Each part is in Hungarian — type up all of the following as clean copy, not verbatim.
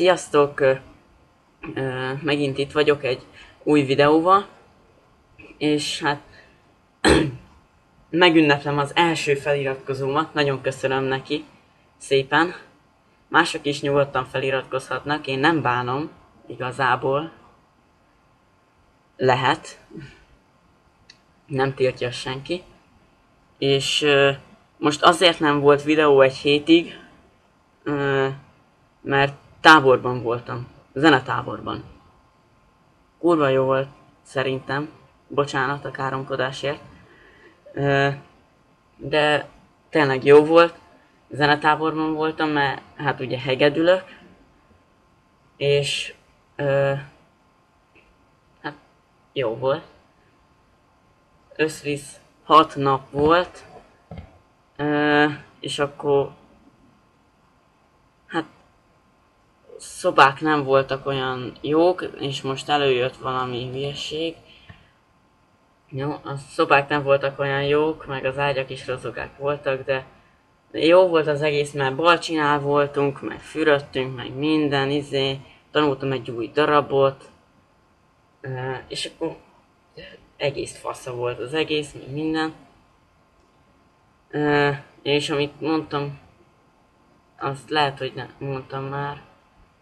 Sziasztok! Megint itt vagyok egy új videóval, és hát megünneplem az első feliratkozómat, nagyon köszönöm neki szépen. Mások is nyugodtan feliratkozhatnak, én nem bánom, igazából. Lehet, nem tiltja senki. És most azért nem volt videó egy hétig, mert táborban voltam, zenetáborban. Kurva jó volt szerintem, bocsánat a káromkodásért, de tényleg jó volt. Zenetáborban voltam, mert hát ugye hegedülök, és hát jó volt. Összvisz 6 nap volt, és akkor hát szobák nem voltak olyan jók, és most előjött valami hülyeség. Jó, a szobák nem voltak olyan jók, meg az ágyak is rozogák voltak, de jó volt az egész, mert balcsinál voltunk, meg fürödtünk, meg minden, tanultam egy új darabot, és akkor egész fasza volt az egész, meg minden. És amit mondtam, azt lehet, hogy nem mondtam már,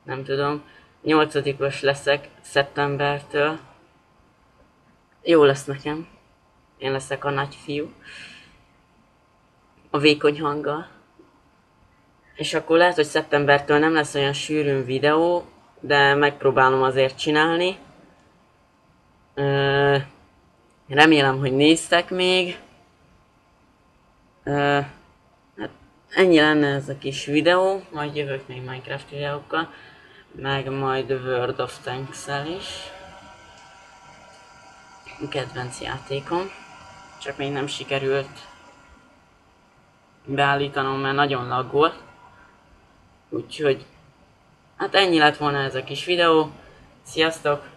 nem tudom. 8-os leszek szeptembertől. Jó lesz nekem. Én leszek a nagy fiú. A vékony hanggal. És akkor lehet, hogy szeptembertől nem lesz olyan sűrűn videó, de megpróbálom azért csinálni. Remélem, hogy néztek még. Hát ennyi lenne ez a kis videó, majd jövök még Minecraft videókkal, meg majd World of Tanks-el is. Kedvenc játékom, csak még nem sikerült beállítanom, mert nagyon laggolt. Úgyhogy hát ennyi lett volna ez a kis videó. Sziasztok!